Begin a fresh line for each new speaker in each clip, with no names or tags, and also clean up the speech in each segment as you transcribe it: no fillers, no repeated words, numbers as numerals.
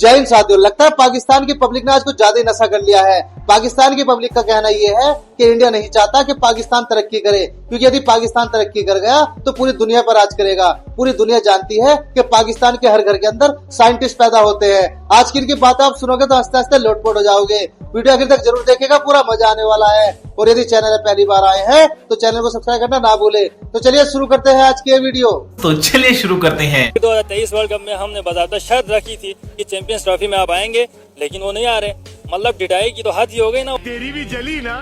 जय हिंद साथियों। लगता है पाकिस्तान की पब्लिक ने आज कुछ ज्यादा ही नशा कर लिया है। पाकिस्तान की पब्लिक का कहना यह है कि इंडिया नहीं चाहता कि पाकिस्तान तरक्की करे, क्योंकि यदि पाकिस्तान तरक्की कर गया तो पूरी दुनिया पर राज करेगा। पूरी दुनिया जानती है कि पाकिस्तान के हर घर के अंदर साइंटिस्ट पैदा होते हैं। आज की इनकी बातें आप सुनोगे तो हंसते हंसते लोटपोट हो जाओगे। वीडियो आखिर तक जरूर देखिएगा, पूरा मजा आने वाला है। और यदि चैनल में पहली बार आए हैं तो चैनल को सब्सक्राइब करना ना भूले। तो चलिए शुरू करते हैं आज की वीडियो।
तो चलिए शुरू करते हैं।
2023 वर्ल्ड कप में हमने बाकायदा शर्त रखी थी कि चैंपियंस ट्रॉफी में आप आएंगे, लेकिन वो नहीं आ रहे। मतलब डिटाई की तो हद ही हो गई ना।
तेरी भी जली ना।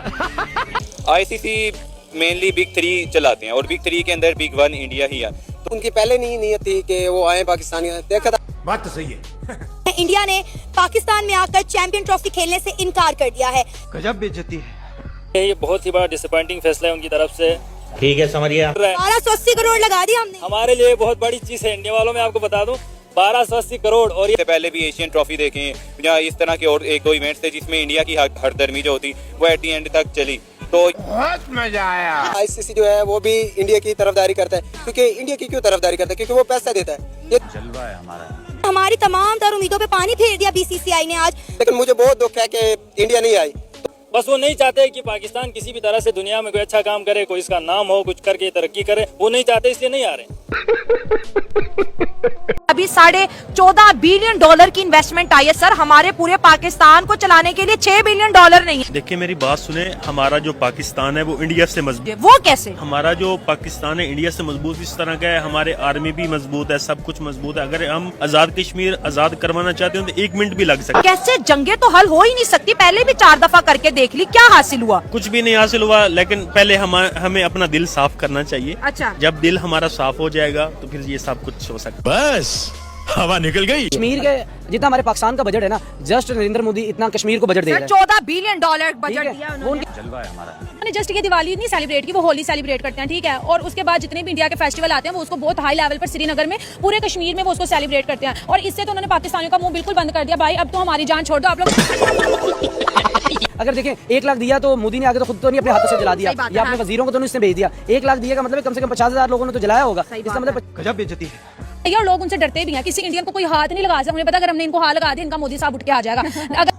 आईसीसी मेनली बिग 3 चलाते हैं और बिग 3 के अंदर बिग 1 इंडिया ही है।
तो उनकी पहले नहीं नीयत थी कि वो आए पाकिस्तानी, देखा था।
बात तो सही है।
इंडिया ने पाकिस्तान में आकर चैंपियन ट्रॉफी खेलने से इनकार कर दिया है।
गजब बेइज्जती है।
ये बहुत ही बड़ा डिसअपॉइंटिंग फैसला है उनकी तरफ से।
ठीक है, समझिए।
1280 करोड़ लगा दिया हमने।
हमारे लिए बहुत बड़ी चीज है इंडिया वालों में, आपको बता दूं 1280 करोड़। और
इससे पहले भी एशियन ट्रॉफी देखें, जहाँ इस तरह के और एक दो इवेंट्स थे जिसमें इंडिया की हरदर्मी जो होती वो एट दी एंड तक चली। तो
बहुत मजा आया।
आईसीसी जो है वो भी इंडिया की तरफदारी करता है, क्योंकि इंडिया की क्यों तरफदारी करता है? क्योंकि वो पैसा देता है। ये
जलवा है हमारा।
हमारी तमाम तर उम्मीदों पे पानी फेर दिया बीसीसीआई ने आज।
लेकिन मुझे बहुत दुख है कि इंडिया नहीं आई।
बस वो नहीं चाहते कि पाकिस्तान किसी भी तरह से दुनिया में कोई अच्छा काम करे, कोई इसका नाम हो, कुछ करके तरक्की करे। वो नहीं चाहते, इसलिए नहीं आ रहे।
अभी $14.5 बिलियन की इन्वेस्टमेंट आई है सर हमारे पूरे पाकिस्तान को चलाने के लिए। $6 बिलियन नहीं है।
देखिए मेरी बात सुने, हमारा जो पाकिस्तान है वो इंडिया से मजबूत।
वो कैसे?
हमारा जो पाकिस्तान है इंडिया से मजबूत इस तरह का है, हमारे आर्मी भी मजबूत है, सब कुछ मजबूत है। अगर हम आजाद कश्मीर आजाद करवाना चाहते हैं तो 1 मिनट भी लग सकता है।
कैसे? जंगे तो हल हो ही नहीं सकती। पहले भी 4 दफा करके देख ली, क्या हासिल हुआ?
कुछ भी नहीं हासिल हुआ। लेकिन पहले हमें अपना दिल साफ करना चाहिए।
अच्छा,
जब दिल हमारा साफ हो जाएगा तो फिर ये सब कुछ हो सकता है।
बस हवा निकल गई।
कश्मीर के जितना हमारे पाकिस्तान का बजट है ना, जस्ट नरेंद्र मोदी इतना कश्मीर को बजट दे रहा है।
$14 बिलियन बजट दिया उन्होंने।
जलवा है हमारा।
उन्होंने जस्ट ये दिवाली नहीं सेलिब्रेट की, वो होली सेलिब्रेट करते हैं, ठीक है। और उसके बाद जितने भी इंडिया के फेस्टिवल आते हैं वो उसको बहुत हाई लेवल पर श्रीनगर में, पूरे कश्मीर में वो उसको सेलिब्रेट करते हैं। और इससे तो उन्होंने पाकिस्तानियों का मुंह बिल्कुल बंद कर दिया। भाई अब तो हमारी जान छोड़ दो आप लोग।
अगर देखें 1 लाख दिया तो मोदी ने आगे तो खुद तो नहीं अपने हाथों से जला दिया, या अपने वजीरों को तो नहीं उसने भेज दिया। 1 लाख दिया का मतलब कम से कम 50,000 लोगों ने तो जलाया होगा। इसका मतलब
गजब बेइज्जती है।
और लोग उनसे डरते भी हैं। किसी इंडियन को कोई हाथ नहीं लगा सकता। उन्हें पता अगर हमने इनको हाथ लगा दिया इनका मोदी साहब उठ के आ जाएगा। अगर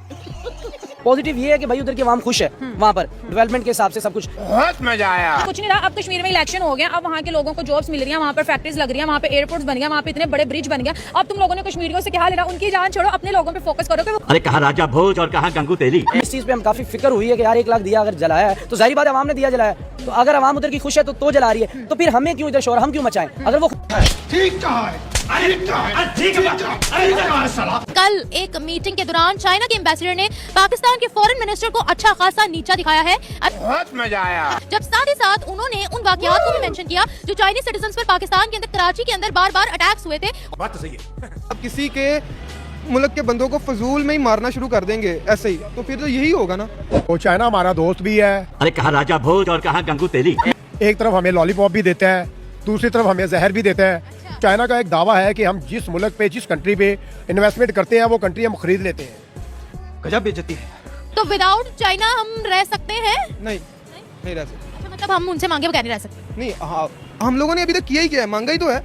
पॉजिटिव ये है कि भाई उधर की आवाम खुश है, वहाँ पर डेवलपमेंट के हिसाब से सब कुछ।
बहुत मजा आया।
कुछ नहीं रहा। अब कश्मीर में इलेक्शन हो गया, अब वहाँ के लोगों को जॉब्स मिल रही हैं, वहाँ पर फैक्ट्रीज लग रही हैं, वहाँ पे एयरपोर्ट्स बन गया, वहाँ पे इतने बड़े ब्रिज बन गया। अब तुम लोगों ने कश्मीरियों से क्या लेना? उनकी जान छोड़ो, अपने लोगों पे फोकस करो।
अरे कहाँ राजा भोज और कहाँ गंगू तेली।
इस चीज पे हम काफी फिक्र हुई है कि यार 1 लाख दिया अगर जलाया है तो जाहिर बात है आवाम ने दिया जलाया। तो अगर आवाम उधर की खुश है तो जला रही है, तो फिर हमें क्यों इधर शोर, हम क्यों मचाएं? अगर वो
ठीक कहा है।
कल एक मीटिंग के दौरान चाइना के एम्बेसडर ने पाकिस्तान के फॉरेन मिनिस्टर को अच्छा खासा नीचा दिखाया है।
बहुत मजा आया।
जब साथ ही साथ उन्होंने उन वाकयात को भी मेंशन किया जो चाइनीज सिटीजन्स पर पाकिस्तान के अंदर कराची के अंदर बार बार अटैक्स हुए थे।
बात तो सही है।
अब किसी के मुल्क के बंदों को फजूल में ही मारना शुरू कर देंगे ऐसे ही, तो फिर तो यही होगा ना।
वो चाइना हमारा दोस्त भी है।
अरे कहाँ राजा भोज और कहाँ गंगू तेली।
एक तरफ हमें लॉलीपॉप भी देता है, दूसरी तरफ हमें जहर भी देता है। चाइना का एक दावा है कि हम जिस मुल्क पे जिस कंट्री पे इन्वेस्टमेंट करते हैं वो कंट्री हम खरीद लेते हैं। गजब बेइज्जती है।
तो विदाउट चाइना हम रह सकते हैं?
नहीं रह सकते।
अच्छा, मतलब हम उनसे मांगे बगैर नहीं रह सकते?
नहीं, हम लोगों ने अभी तक किया ही क्या है, मांगा ही तो है।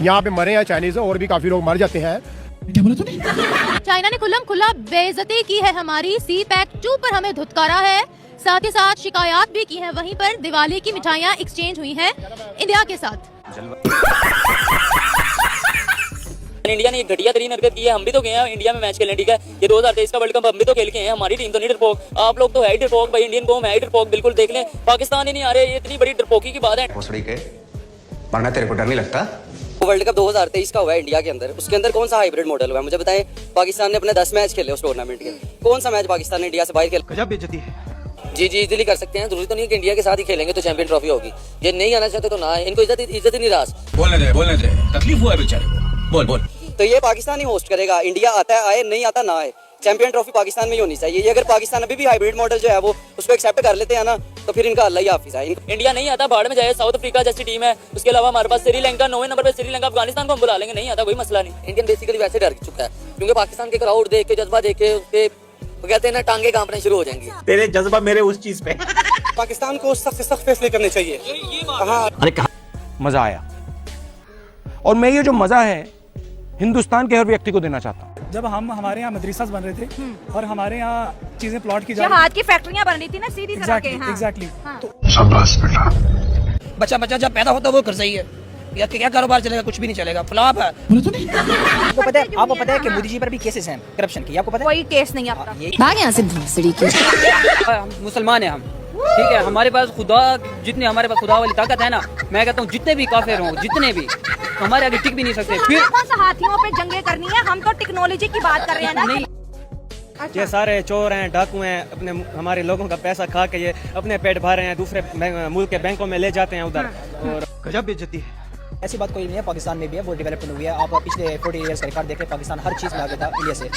यहाँ पे मरे हैं चाइनीज और भी काफी लोग मर जाते हैं।
चाइना ने खुल्लम खुल्ला बेइज्जती की है हमारी। सी पैक 2 पर हमें धुतकारा है, साथ ही साथ शिकायत भी की है। वहीं पर दिवाली की मिठाइयाँ एक्सचेंज हुई हैं इंडिया के साथ।
इंडिया ने एक घटिया तरीन हरकत की है। हम भी तो गए हैं इंडिया में मैच खेलने, ठीक है। ये 2023 का वर्ल्ड कप हम भी तो खेल के हैं। हमारी टीम तो नहीं डरपोक, आप लोग तो है डरपोक भाई। इंडियन कौम है डरपोक, बिल्कुल देख लें। पाकिस्तान ही नहीं आ रहे, ये इतनी बड़ी डरपोकी की बात है।
वरना तेरे को डर नहीं लगता? वर्ल्ड कप 2023 का हुआ है इंडिया के अंदर, उसके अंदर कौन सा हाइब्रिड मॉडल हुआ है? मुझे बताएं। पाकिस्तान ने अपने 10 मैच खेले उस टूर्नामेंट के, कौन सा मैच पाकिस्तान ने इंडिया से बाहर खेला?
गजब बेइज्जती है।
जी इजीली कर सकते हैं। जरूरी तो नहीं कि इंडिया के साथ ही खेलेंगे तो चैंपियन ट्रॉफी होगी। ये नहीं आना चाहते तो ना, इनको इज्जत ही नहीं रास।
बोलने दे, तकलीफ हुआ है बेचारे को। बोल।
तो ये पाकिस्तान ही होस्ट करेगा। इंडिया आता है आए, नहीं आता ना आए। चैंपियन ट्रॉफी पाकिस्तान में ही होनी चाहिए। ये अगर पाकिस्तान अभी भी हाइब्रिड मॉडल जो है वो उसको एक्सेप्ट कर लेते हैं ना, तो फिर इनका अल्लाह ही हाफिज है।
इंडिया नहीं आता, बाहर में जाए। साउथ अफ्रीका जैसी टीम है, उसके अलावा हमारे पास श्रीलंका 9वें नंबर पे, श्रीलंका अफगानिस्तान को हम बुला लेंगे। नहीं आता, कोई मसला नहीं।
इंडियन बेसिकली वैसे डर चुका है, क्योंकि पाकिस्तान के क्राउड देख के, जज्बा देख के, उसके वो कहते हैं ना, टांगे कांपने शुरू हो जाएंगी।
तेरे जज्बा मेरे उस चीज पे।
पाकिस्तान को सख्त से सख्त फैसले करने चाहिए।
अरे कहाँ
मजा आया। और मैं ये जो मजा है हिंदुस्तान के हर व्यक्ति को देना चाहता हूँ।
जब हम हमारे यहाँ मदरसास बन रहे थे और हमारे यहाँ चीजें प्लॉट की
जहाज की फैक्ट्रियां बन रही थी ना सीधी तरह के।
एग्जैक्टली
बच्चा जब पैदा होता है वो करज़ई है, या क्या कारोबार चलेगा, कुछ भी नहीं चलेगा, फ्लॉप है। आपको पता है कि मोदी जी पर भी केसेस हैं करप्शन की, आपको पता है?
कोई केस नहीं आता।
भाग यहाँ से भोसड़ी की।
मुसलमान है हम, ठीक है, हमारे पास खुदा, जितने हमारे पास खुदा वाली ताकत है ना, मैं कहता हूँ जितने भी काफिर हों, जितने भी, हमारे आगे टिक भी नहीं सकते। फिर
कौन सा हाथियों पे जंगे करनी है? हम तो टेक्नोलॉजी की बात कर रहे हैं ना।
नहीं, ये सारे चोर हैं, डाकू हैं, अपने हमारे लोगों का पैसा खा के ये अपने पेट भर रहे हैं, दूसरे मुल्क के बैंकों में ले जाते हैं उधर, और गजब बेइज्जती है। ऐसी बात कोई नहीं है, पाकिस्तान में भी है, वो डेवलपमेंट हुई है। आप पिछले 40 इयर्स का रिकॉर्ड देखें, पाकिस्तान हर चीज़ में आगे था इंडिया से,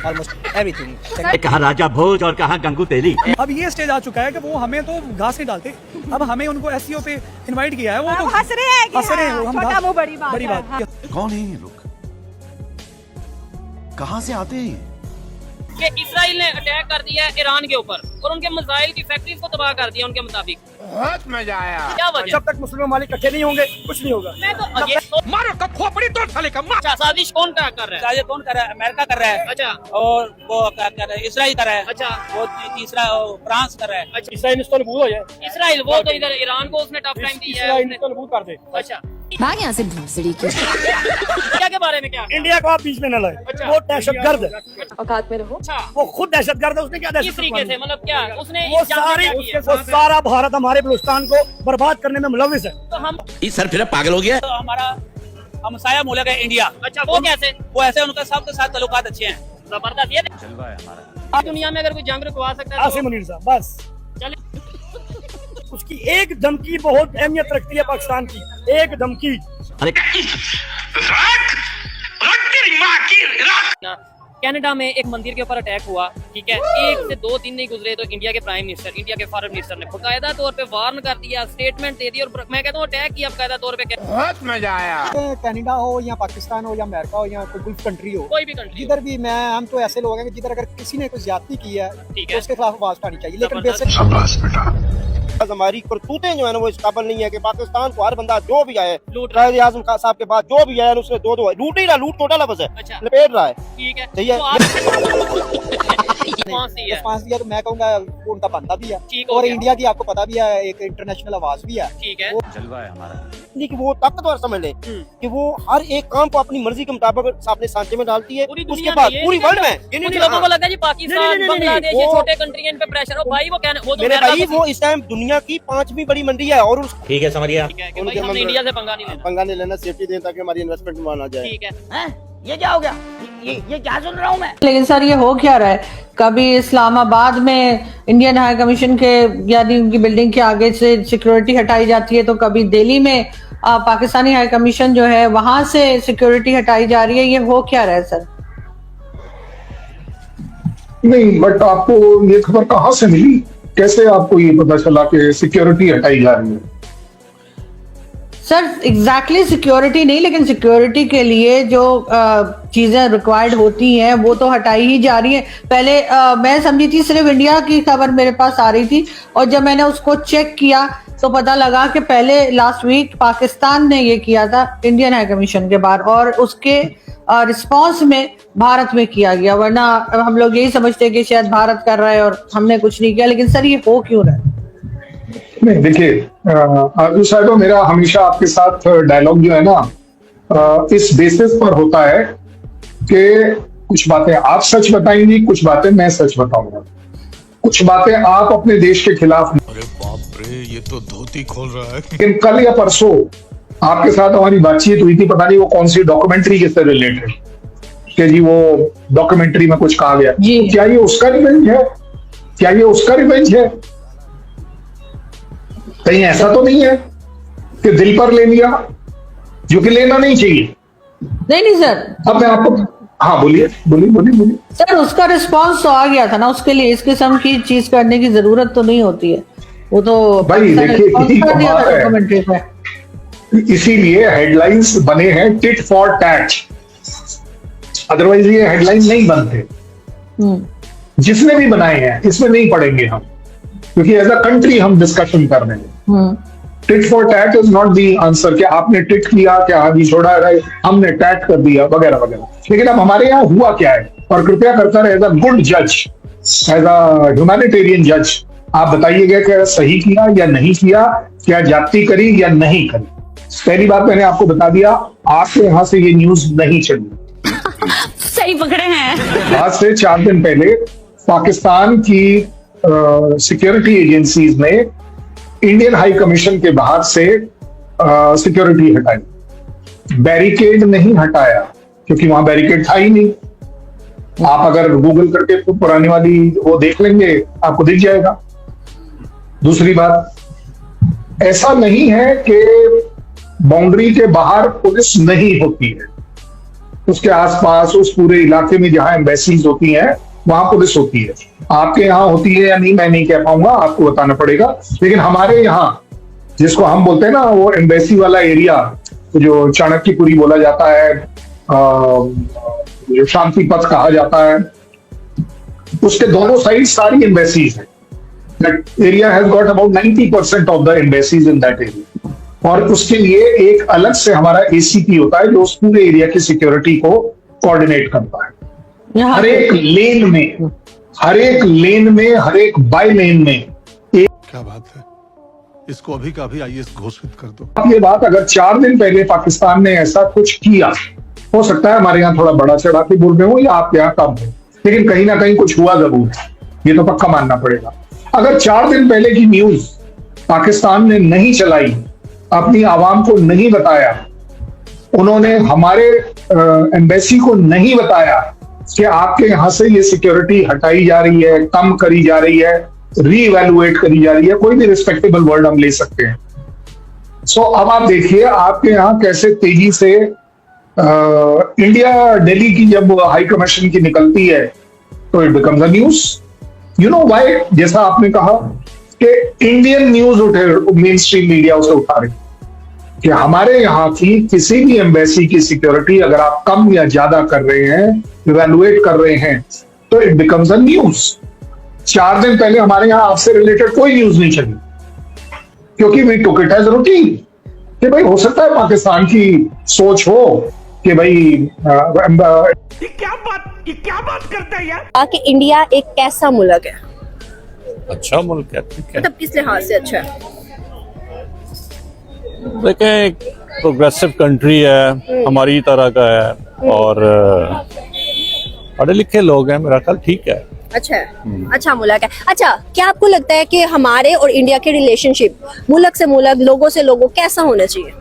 ऑलमोस्ट एवरीथिंग।
कहाँ राजा भोज और कहाँ गंगू तेली।
अब ये स्टेज आ चुका है कि वो हमें तो घास नहीं डालते, अब हमें उनको एससीओ पे इनवाइट किया है, वो तो
हंस रहे हैं कि
हंस रहे हैं, वो हम
छोटा मुंह बड़ी
बड़ी
बात
बात।
कौन है ये लोग, कहाँ से आते हैं?
कि इसराइल ने अटैक कर दिया है ईरान के ऊपर और उनके मिसाइल की फैक्ट्रीज को तबाह कर दिया उनके मुताबिक।
बहुत मजा आया।
क्या वजह?
जब तक मुस्लिम ममालिक इकट्ठे नहीं होंगे कुछ नहीं होगा।
मैं तो ये
मारो कब खोपड़ी तोड़ साले का।
अच्छा, साजिश कौन क्या कर रहा है?
साजिश कौन कर रहा है? अमेरिका कर रहा है।
अच्छा,
और वो क्या कर रहा है? इसराइल कर रहा है।
अच्छा,
वो तीसरा फ्रांस कर रहा है।
अच्छा,
इसराइल इस्तांबुल हो जाए,
इसराइल वो तो इधर ईरान को उसने टफ टाइम दिया है।
इसराइल इस्तांबुल कर दे।
अच्छा,
भाग यहाँ से भोसड़ी की।
इंडिया के बारे में क्या?
इंडिया को आप बीच में न लाए,
अच्छा।
वो दहशतगर्द है,
औकात में रहो।
अच्छा,
वो खुद दहशतगर्द है। उसने क्या
किस तरीके से, मतलब क्या उसने
वो
जान
सारे
क्या किया?
वो सारा भारत हमारे बलूचिस्तान को बर्बाद करने में मुलविस है।
तो हम
सर फिर पागल हो गया।
तो हमारा हमसाया मुल्क है इंडिया।
अच्छा, वो कैसे?
वो ऐसे उनका सबके साथ ताल्लुकात अच्छे हैं।
जबरदस्त ये जलवा है हमारा। दुनिया में अगर कोई जंग रुकवा सकता है
आसिम मुनीर साहब, बस
चले।
उसकी एक धमकी बहुत अहमियत रखती है पाकिस्तान की, एक धमकी।
अरे
कनाडा में एक मंदिर के ऊपर अटैक हुआ, ठीक है, 1 से 2 दिन नहीं गुजरे तो इंडिया के प्राइम मिनिस्टर, इंडिया के फॉरेन मिनिस्टर ने बाकायदा तौर पे वार्न कर दिया, स्टेटमेंट दे दी, और मैं कहता हूँ अटैक किया बाकायदा तौर पे।
बहुत मजा आया।
कनाडा हो या पाकिस्तान हो या अमेरिका हो या कोई गुल्फ कंट्री हो,
कोई भी कंट्री
जिधर भी, मैं हम तो ऐसे लोग हैं कि जिधर अगर किसी ने कोई ज्यादती की है
ठीक
तो
है,
उसके खिलाफ आवाज उठानी चाहिए, लेकिन
जबरदस्त।
हमारी करतूतें जो है ना वो इस काबिल नहीं है कि पाकिस्तान को हर बंदा जो भी आए,
लूट रहा है।
कायद आज़म साहब के बाद जो भी आया उसने दो लूट ही रहा, लूट टोटल लफ्ज़ है,
अच्छा,
लपेट रहा है।
ठीक है,
सही है।
तो आप फांसी है,
फांसी दिया तो मैं कहूँगा वो उनका बनता भी है,
ठीक हो
और
गया।
इंडिया की आपको पता भी है एक इंटरनेशनल आवाज भी है,
ठीक है,
जलवा है हमारा।
लेकिन वो ताकतवर समझ ले कि वो हर एक काम को अपनी मर्जी के मुताबिक अपने सांचे में डालती है।
पूरी
उसके
दुनिया
बाद
में ये
पूरी
नहीं
वर्ल्ड में
कुछ लोगों को लगा जी पाकिस्तान, बांग्लादेश, ये छोटे कंट्री हैं, इन पे प्रेशर हो भाई, वो कहने वो तो
मेरे
अमेरिका
भाई
को-
वो इस टाइम दुनिया की 5वीं बड़ी मंडी है, और उस
ठीक है समझिए।
ठीक है कि भाई हमने इंडिया से पंगा नहीं लेना।
पंगा नहीं लेना, सेफ्टी दें ताकि हमारी इन्वेस्टमेंट मान आ जाए।
ठीक है,
ये क्या हो गया? ये क्या सुन रहा हूँ मैं?
लेकिन सर ये हो क्या रहा है? कभी इस्लामाबाद में इंडियन हाई कमीशन के यानी उनकी बिल्डिंग के आगे से सिक्योरिटी हटाई जाती है, तो कभी दिल्ली में पाकिस्तानी हाई कमीशन जो है वहां से सिक्योरिटी हटाई जा रही है। ये हो क्या रहा है सर?
नहीं, बट आपको ये खबर कहाँ से मिली? कैसे आपको ये पता चला कि सिक्योरिटी हटाई जा रही है?
सर एग्जैक्टली सिक्योरिटी नहीं, लेकिन सिक्योरिटी के लिए जो चीजें रिक्वायर्ड होती हैं वो तो हटाई ही जा रही है। पहले मैं समझी थी सिर्फ इंडिया की खबर मेरे पास आ रही थी, और जब मैंने उसको चेक किया तो पता लगा कि पहले लास्ट वीक पाकिस्तान ने ये किया था इंडियन हाई कमीशन के बाहर, और उसके रिस्पांस में भारत में किया गया। वरना हम लोग यही समझते हैं कि शायद भारत कर रहा है और हमने कुछ नहीं किया। लेकिन सर ये हो क्यों रहा है?
नहीं, देखिए आरजू साहब, मेरा हमेशा आपके साथ डायलॉग जो है ना इस बेसिस पर होता है कि कुछ बातें आप सच बताएंगी, कुछ बातें मैं सच बताऊंगा, कुछ बातें आप अपने देश के खिलाफ।
अरे बाप रे, ये तो धोती खोल रहा है।
लेकिन कल या परसों आपके साथ हमारी बातचीत हुई थी, पता नहीं वो कौन सी डॉक्यूमेंट्री के से रिलेटेड, कि जी वो डॉक्यूमेंट्री में कुछ कहा गया। क्या ये उसका रिवेंज है? क्या ये उसका रिवेंज है? कहीं ऐसा तो नहीं है कि दिल पर ले लिया, जो कि लेना नहीं चाहिए।
नहीं सर,
अब मैं आपको, हाँ बोलिए बोलिए बोलिए बोलिए।
सर उसका रिस्पांस तो आ गया था ना, उसके लिए इस किस्म की चीज करने की जरूरत तो नहीं होती है। वो तो
भाई देखिए, यही
कर दिया था
कमाल है।
डॉक्यूमेंट्री पे।
इसीलिए हेडलाइंस बने हैं टिट फॉर टैट, अदरवाइज ये हेडलाइन नहीं बनते। जिसने भी बनाए हैं इसमें नहीं पढ़ेंगे हम, क्योंकि एज अ कंट्री हम डिस्कशन कर रहे हैं। Tit for tat is not the answer कि आपने टिट किया, क्या हाथी छोड़ा है, हमने टैट कर दिया वगैरह वगैरह। लेकिन अब हमारे यहाँ हुआ क्या है, और कृपया करता रहे एज अ गुड जज, एज अ ह्यूमैनिटेरियन जज, आप बताइएगा क्या सही किया या नहीं किया, क्या ज्यादती करी या नहीं करी। पहली बात मैंने आपको बता दिया, आपके यहाँ से ये न्यूज नहीं चली।
सही पकड़े हैं।
आज से 4 दिन पहले पाकिस्तान की सिक्योरिटी एजेंसीज ने इंडियन हाई कमीशन के बाहर से सिक्योरिटी हटाई, बैरिकेड नहीं हटाया, क्योंकि वहां बैरिकेड था ही नहीं। आप अगर गूगल करके तो पुरानी वाली वो देख लेंगे, आपको दिख जाएगा। दूसरी बात, ऐसा नहीं है कि बाउंड्री के बाहर पुलिस नहीं होती है, उसके आसपास उस पूरे इलाके में जहां एम्बेसीज होती हैं वहां पुलिस होती है। आपके यहाँ होती है या नहीं मैं नहीं कह पाऊंगा, आपको बताना पड़ेगा। लेकिन हमारे यहाँ, जिसको हम बोलते हैं ना वो एम्बेसी वाला एरिया, जो चाणक्यपुरी बोला जाता है, जो शांति पथ कहा जाता है, उसके दोनों साइड सारी एम्बेसीज है। That area has got about 90% of the embassies in that area. और उसके लिए एक अलग से हमारा ACP होता है जो उस पूरे एरिया की सिक्योरिटी को कोऑर्डिनेट करता है। हर एक लेन में, हर एक बाय लेन में
क्या बात है, इसको अभी का अभी IAS घोषित कर दो।
अब ये बात अगर 4 दिन पहले पाकिस्तान ने ऐसा कुछ किया, हो सकता है हमारे यहाँ थोड़ा बड़ा चढ़ा के बोल रहे हो या आपके यहाँ कम हो, लेकिन कहीं ना कहीं कुछ हुआ जरूर है, ये तो पक्का मानना पड़ेगा। अगर 4 दिन पहले की न्यूज पाकिस्तान ने नहीं चलाई, अपनी आवाम को नहीं बताया, उन्होंने हमारे एम्बेसी को नहीं बताया कि आपके यहां से ये सिक्योरिटी हटाई जा रही है, कम करी जा रही है, रीइवैल्यूएट करी जा रही है, कोई भी रिस्पेक्टेबल वर्ड हम ले सकते हैं। सो अब आप देखिए आपके यहाँ कैसे तेजी से इंडिया दिल्ली की जब हाई कमीशन की निकलती है तो it becomes a news. You know why, जैसा आपने कहा कि इंडियन न्यूज उठे, मेन स्ट्रीम मीडिया उसे उठा रही कि हमारे यहाँ की किसी भी एम्बेसी की सिक्योरिटी अगर आप कम या ज्यादा कर रहे हैं, इवैल्यूएट कर रहे हैं, तो इट बिकम्स अ न्यूज। 4 दिन पहले हमारे यहाँ आपसे रिलेटेड कोई न्यूज नहीं चली, क्योंकि we took it as routine कि भाई हो सकता है पाकिस्तान की सोच हो कि भाई
ये क्या बात करता है यार।
कि इंडिया एक कैसा मुल्क है?
अच्छा मुल्क है, ठीक है।
मतलब किस लिहाज से अच्छा है?
देखें, एक प्रोग्रेसिव कंट्री है, हमारी तरह का है, और पढ़े लिखे लोग हैं, मेरा ख्याल ठीक है।
अच्छा है, अच्छा मुल्क है। अच्छा, क्या आपको लगता है कि हमारे और इंडिया के रिलेशनशिप मुल्क से मुल्क, लोगों से लोगों कैसा होना चाहिए?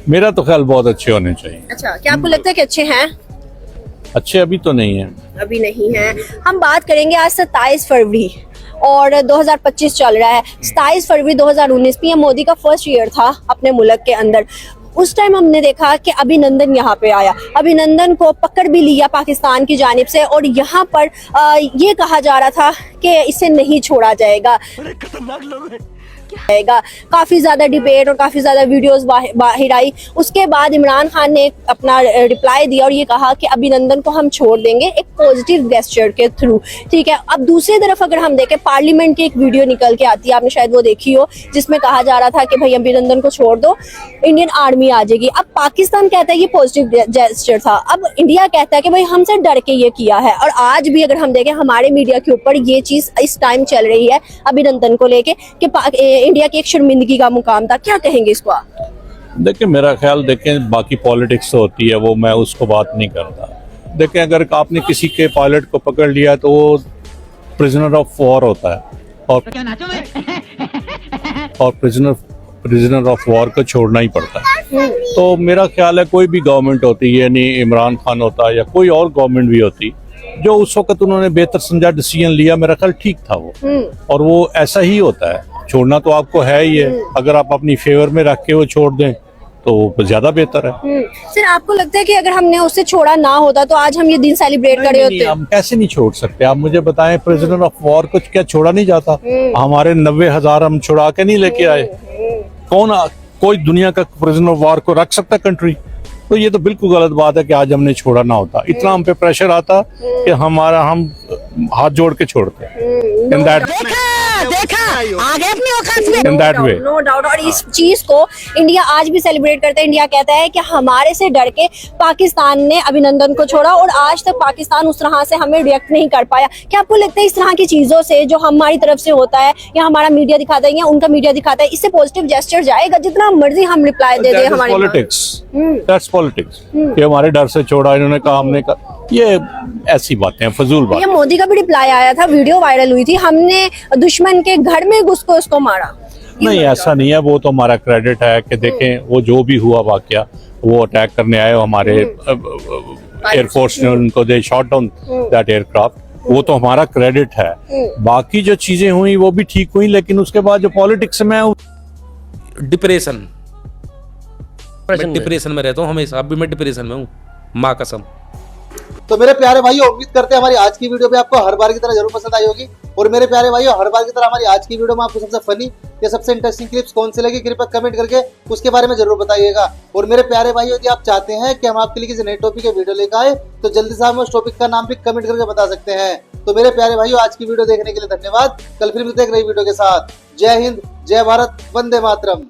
मेरा तो ख्याल बहुत अच्छे होने चाहिए।
अच्छा, क्या आपको लगता है कि अच्छे हैं?
अच्छे अभी तो नहीं है।
अभी नहीं है। हम बात करेंगे आज 27 फरवरी और 2025 चल रहा है। 27 फरवरी 2019 पीएम मोदी का फर्स्ट ईयर था अपने मुल्क के अंदर। उस टाइम हमने देखा कि अभिनंदन यहाँ पे आया, अभिनंदन को पकड़ भी लिया पाकिस्तान की जानिब से, और यहाँ पर ये कहा जा रहा था कि इसे नहीं छोड़ा जाएगा।
खतरनाक लोग हैं।
काफी ज्यादा डिबेट और काफी ज्यादा वीडियोस बाहर आई। उसके बाद इमरान खान ने अपना रिप्लाई दिया और ये कहा कि अभिनंदन को हम छोड़ देंगे एक पॉजिटिव गेस्चर के थ्रू। ठीक है, अब दूसरी तरफ अगर हम देखें, पार्लियामेंट की एक वीडियो निकल के आती है, आपने शायद वो देखी हो, जिसमें कहा जा रहा था कि भाई अभिनंदन को छोड़ दो, इंडियन आर्मी आ जाएगी। अब पाकिस्तान कहता है ये पॉजिटिव गेस्चर था, अब इंडिया कहता है कि भाई हमसे डर के ये किया है। और आज भी अगर हम देखें हमारे मीडिया के ऊपर ये चीज इस टाइम चल रही है अभिनंदन को लेके कि इंडिया की एक शर्मिंदगी का मुकाम था। क्या कहेंगे इसको आप?
देखिए, मेरा ख्याल, देखें, बाकी पॉलिटिक्स तो होती है, वो मैं उसको बात नहीं करता। देखें, अगर आपने किसी के पायलट को पकड़ लिया तो वो प्रिजनर ऑफ वॉर होता है, और प्रिजनर ऑफ वॉर को छोड़ना ही पड़ता है। तो मेरा ख्याल है कोई भी गवर्नमेंट होती है, यानी इमरान खान होता है या कोई और गवर्नमेंट भी होती, जो उस वक्त उन्होंने बेहतर समझा डिसीजन लिया, मेरा ख्याल ठीक था वो, और वो ऐसा ही होता है। छोड़ना तो आपको है ही है, अगर आप अपनी फेवर में रख के वो छोड़ दें तो ज्यादा बेहतर है।
सर, आपको लगता है कि अगर हमने उससे छोड़ा ना होता तो आज हम ये दिन सेलिब्रेट कर रहे होते?
हम कैसे नहीं छोड़ सकते, आप मुझे बताएं, प्रिजनर ऑफ वॉर को क्या छोड़ा नहीं जाता? हमारे 90,000 हम छुड़ा के नहीं लेके आए। कोई दुनिया का प्रिजनर ऑफ वॉर को रख सकता कंट्री? तो ये तो बिल्कुल गलत बात है कि आज हमने छोड़ा ना होता। इतना हम पे प्रेशर आता कि हम हाथ जोड़ के छोड़ते।
देखा आगे अपनी औकात में।
In that way.
No doubt. और इस चीज को इंडिया आज भी सेलिब्रेट करता है। इंडिया कहता है कि हमारे से डर के पाकिस्तान ने अभिनंदन को छोड़ा और आज तक पाकिस्तान उस तरह से हमें रिएक्ट नहीं कर पाया। क्या आपको लगता है इस तरह की चीजों से जो हमारी तरफ से होता है या हमारा मीडिया दिखाता है या उनका मीडिया दिखाता है, इससे पॉजिटिव जेस्चर जाएगा? जितना मर्जी हम रिप्लाई दे दे हमारी
पॉलिटिक्स, दैट्स पॉलिटिक्स कि हमारे डर से छोड़ा, इन्होंने कहा हमने कहा, ये ऐसी बातें हैं, फजूल बात।
ये मोदी का भी रिप्लाई आया था, वीडियो वायरल हुई थी, हमने दुश्मन के घर में घुस को उसको मारा।
नहीं, ऐसा नहीं है। वो तो हमारा क्रेडिट है कि देखें वो जो भी हुआ वाकया, वो अटैक करने आए हमारे एयरफोर्स ने उनको they shot down that aircraft, वो तो हमारा क्रेडिट है। बाकी जो चीजें हुई वो भी ठीक हुई, लेकिन उसके बाद जो पॉलिटिक्स में
डिप्रेशन में रहता हूँ हमेशा। अभी मैं डिप्रेशन में हूँ, माँ कसम।
तो मेरे प्यारे भाइयों, उम्मीद करते हैं हमारी आज की वीडियो भी आपको हर बार की तरह जरूर पसंद आई होगी। और मेरे प्यारे भाइयों, हर बार की तरह हमारी आज की वीडियो में आपको सबसे फनी या सबसे इंटरेस्टिंग क्लिप्स कौन से लगी, कृपया कमेंट करके उसके बारे में जरूर बताइएगा। और मेरे प्यारे भाइयों, यदि आप चाहते हैं कि हम आपके लिए किसी नए टॉपिक के वीडियो लेकर आए, तो जल्दी से हमें उस टॉपिक का नाम भी कमेंट करके बता सकते हैं। तो मेरे प्यारे भाइयों, आज की वीडियो देखने के लिए धन्यवाद। कल फिर मिलते हैं एक नई वीडियो के साथ। जय हिंद, जय भारत, वंदे मातरम।